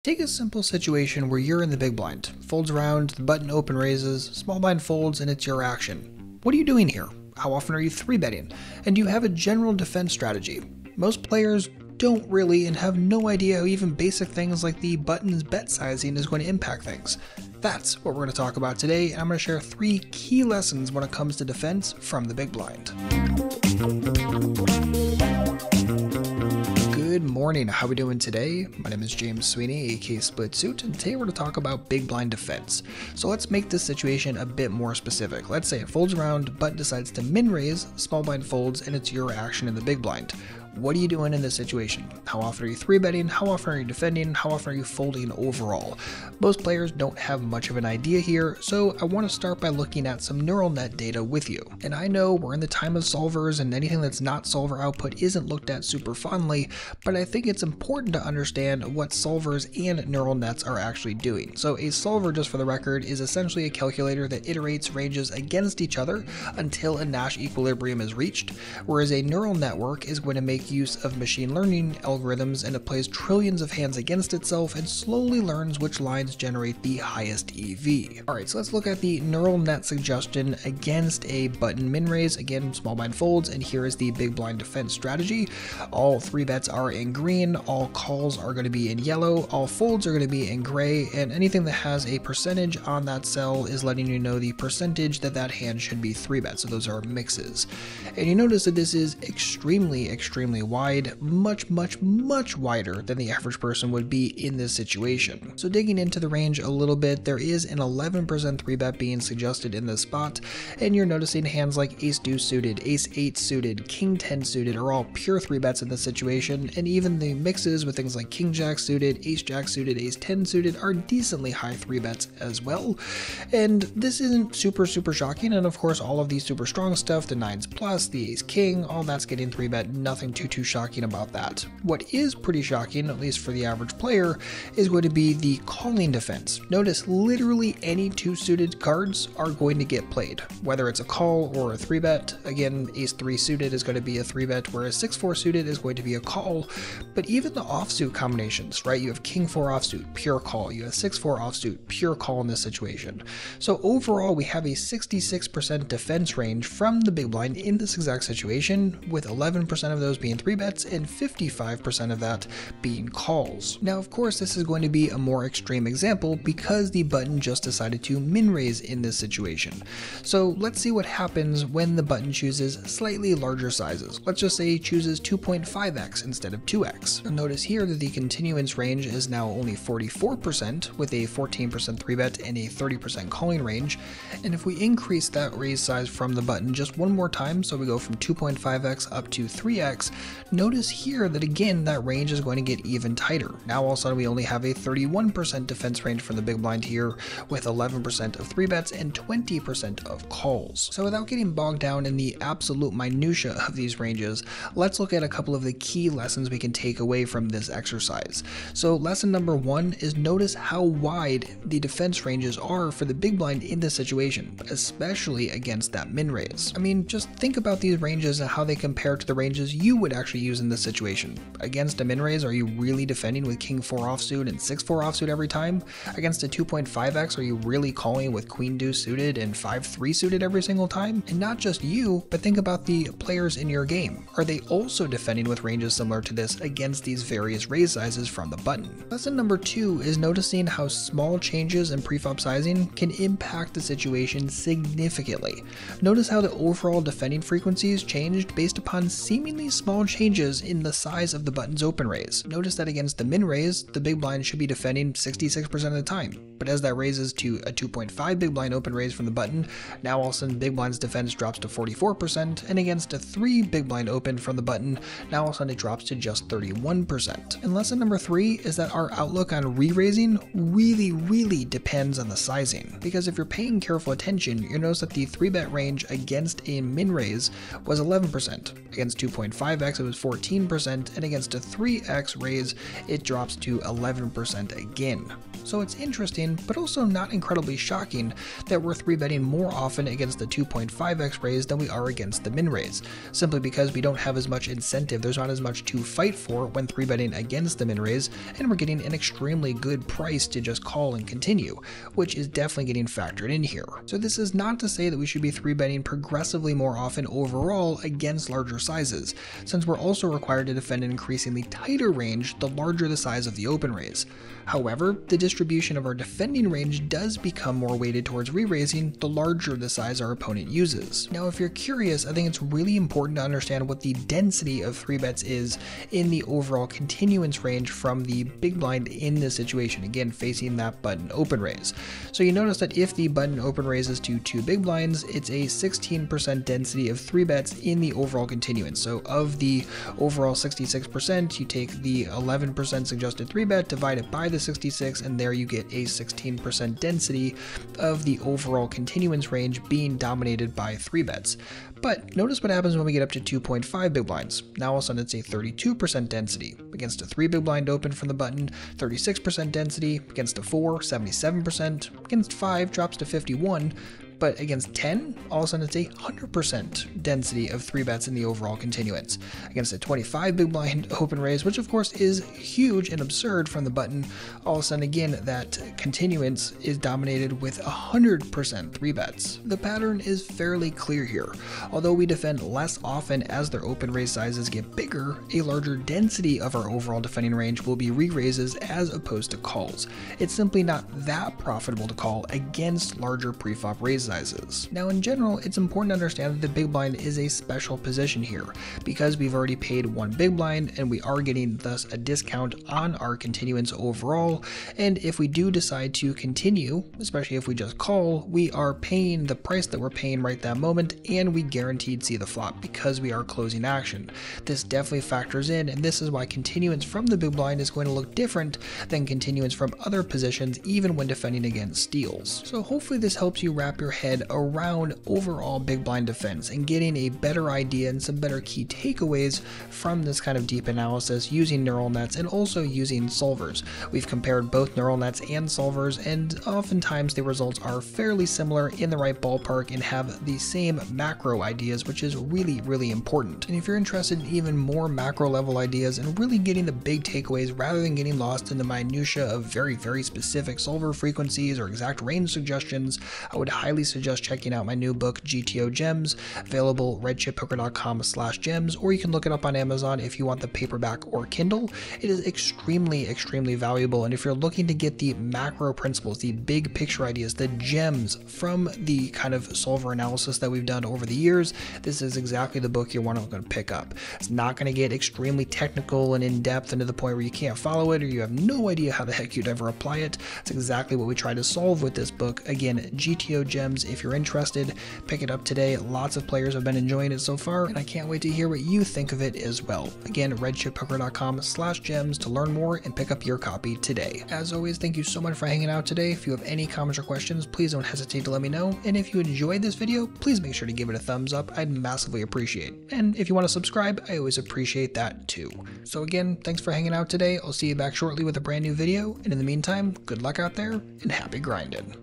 Take a simple situation where you're in the big blind. Folds around, the button open raises, small blind folds, and it's your action. What are you doing here? How often are you 3-betting? And do you have a general defense strategy? Most players don't really and have no idea how even basic things like the button's bet sizing is going to impact things. That's what we're going to talk about today, and I'm going to share 3 key lessons when it comes to defense from the big blind. Good morning, how are we doing today? My name is James Sweeney, aka Split Suit, and today we're going to talk about big blind defense. So let's make this situation a bit more specific. Let's say it folds around, button decides to min raise, small blind folds, and it's your action in the big blind. What are you doing in this situation? How often are you 3-betting? How often are you defending? How often are you folding overall? Most players don't have much of an idea here, so I want to start by looking at some neural net data with you. And I know we're in the time of solvers and anything that's not solver output isn't looked at super fondly, but I think it's important to understand what solvers and neural nets are actually doing. So a solver, just for the record, is essentially a calculator that iterates ranges against each other until a Nash equilibrium is reached, whereas a neural network is going to make use of machine learning algorithms, and it plays trillions of hands against itself and slowly learns which lines generate the highest EV. Alright, so let's look at the neural net suggestion against a button min raise. Again, small blind folds, and here is the big blind defense strategy. All 3 bets are in green, all calls are going to be in yellow, all folds are going to be in gray, and anything that has a percentage on that cell is letting you know the percentage that that hand should be 3 bet, so those are mixes. And you notice that this is extremely wide, much wider than the average person would be in this situation. So digging into the range a little bit, there is an 11% 3-bet being suggested in this spot, and you're noticing hands like ace deuce suited, ace 8 suited, king 10 suited are all pure 3-bets in this situation, and even the mixes with things like king jack suited, ace jack suited, ace 10 suited are decently high 3-bets as well. And this isn't super shocking, and of course all of these super strong stuff, the 9s plus, the ace king, all that's getting 3-bet, nothing too shocking about that. What is pretty shocking, at least for the average player, is going to be the calling defense. Notice literally any 2 suited cards are going to get played, whether it's a call or a 3-bet. Again, ace 3 suited is going to be a 3-bet, whereas 6-4 suited is going to be a call. But even the offsuit combinations, right? You have king 4 offsuit, pure call. You have 6-4 offsuit, pure call in this situation. So overall, we have a 66% defense range from the big blind in this exact situation, with 11% of those being 3-bets and 55% of that being calls. Now, of course, this is going to be a more extreme example because the button just decided to min raise in this situation. So let's see what happens when the button chooses slightly larger sizes. Let's just say it chooses 2.5x instead of 2x. You'll notice here that the continuance range is now only 44% with a 14% 3-bet and a 30% calling range. And if we increase that raise size from the button just one more time, so we go from 2.5x up to 3x, notice here that again that range is going to get even tighter. Now all of a sudden we only have a 31% defense range from the big blind here, with 11% of 3-bets and 20% of calls. So without getting bogged down in the absolute minutia of these ranges, let's look at a couple of the key lessons we can take away from this exercise. So lesson number 1 is notice how wide the defense ranges are for the big blind in this situation, especially against that min raise. I mean, just think about these ranges and how they compare to the ranges you would actually use in this situation. Against a min raise, are you really defending with king 4 offsuit and 6-4 offsuit every time? Against a 2.5x, are you really calling with queen deuce suited and 5-3 suited every single time? And not just you, but think about the players in your game. Are they also defending with ranges similar to this against these various raise sizes from the button? Lesson number 2 is noticing how small changes in preflop sizing can impact the situation significantly. Notice how the overall defending frequencies changed based upon seemingly small changes in the size of the button's open raise. Notice that against the min raise, the big blind should be defending 66% of the time, but as that raises to a 2.5 big blind open raise from the button, now all of a sudden big blind's defense drops to 44%, and against a 3 big blind open from the button, now all of a sudden it drops to just 31%. And lesson number 3 is that our outlook on re-raising really depends on the sizing, because if you're paying careful attention, you'll notice that the 3-bet range against a min raise was 11%, against 2.5x it was 14%, and against a 3x raise it drops to 11% again. So it's interesting, but also not incredibly shocking that we're 3-betting more often against the 2.5x raise than we are against the min raise, simply because we don't have as much incentive, there's not as much to fight for when 3-betting against the min raise, and we're getting an extremely good price to just call and continue, which is definitely getting factored in here. So this is not to say that we should be 3-betting progressively more often overall against larger sizes, since we're also required to defend an increasingly tighter range the larger the size of the open raise. However, the distribution of our defending range does become more weighted towards re-raising the larger the size our opponent uses. Now, if you're curious, I think it's really important to understand what the density of 3-bets is in the overall continuance range from the big blind in this situation, again facing that button open raise. So you notice that if the button open raises to 2 big blinds, it's a 16% density of 3-bets in the overall continuance. So of the overall 66%, you take the 11% suggested 3-bet, divide it by the 66, and there you get a 16% density of the overall continuance range being dominated by 3-bets. But notice what happens when we get up to 2.5 big blinds. Now all of a sudden it's a 32% density. Against a 3 big blind open from the button, 36% density. Against a 4, 77%. Against 5, drops to 51%. But against 10, all of a sudden it's a 100% density of 3-bets in the overall continuance. Against a 25 big blind open raise, which of course is huge and absurd from the button, all of a sudden again that continuance is dominated with 100% 3-bets. The pattern is fairly clear here. Although we defend less often as their open raise sizes get bigger, a larger density of our overall defending range will be re-raises as opposed to calls. It's simply not that profitable to call against larger preflop raise sizes. Now in general, it's important to understand that the big blind is a special position here, because we've already paid 1 big blind and we are getting thus a discount on our continuance overall, and if we do decide to continue, especially if we just call, we are paying the price that we're paying right that moment, and we guaranteed see the flop because we are closing action. This definitely factors in, and this is why continuance from the big blind is going to look different than continuance from other positions, even when defending against steals. So hopefully this helps you wrap your head around overall big blind defense and getting a better idea and some better key takeaways from this kind of deep analysis using neural nets and also using solvers. We've compared both neural nets and solvers, and oftentimes the results are fairly similar, in the right ballpark, and have the same macro ideas, which is really important. And if you're interested in even more macro level ideas and really getting the big takeaways rather than getting lost in the minutia of very specific solver frequencies or exact range suggestions, I would highly suggest checking out my new book GTO Gems, available redchippoker.com/gems, or you can look it up on Amazon if you want the paperback or Kindle. It is extremely valuable, and if you're looking to get the macro principles, the big picture ideas, the gems from the kind of solver analysis that we've done over the years, this is exactly the book you're going to pick up. It's not going to get extremely technical and in-depth and to the point where you can't follow it or you have no idea how the heck you'd ever apply it. It's exactly what we try to solve with this book. Again, GTO Gems, if you're interested, pick it up today. Lots of players have been enjoying it so far, and I can't wait to hear what you think of it as well. Again, redchippoker.com/gems to learn more and pick up your copy today. As always, thank you so much for hanging out today. If you have any comments or questions, please don't hesitate to let me know. And if you enjoyed this video, please make sure to give it a thumbs up. I'd massively appreciate it. And if you want to subscribe, I always appreciate that too. So again, thanks for hanging out today. I'll see you back shortly with a brand new video. And in the meantime, good luck out there and happy grinding.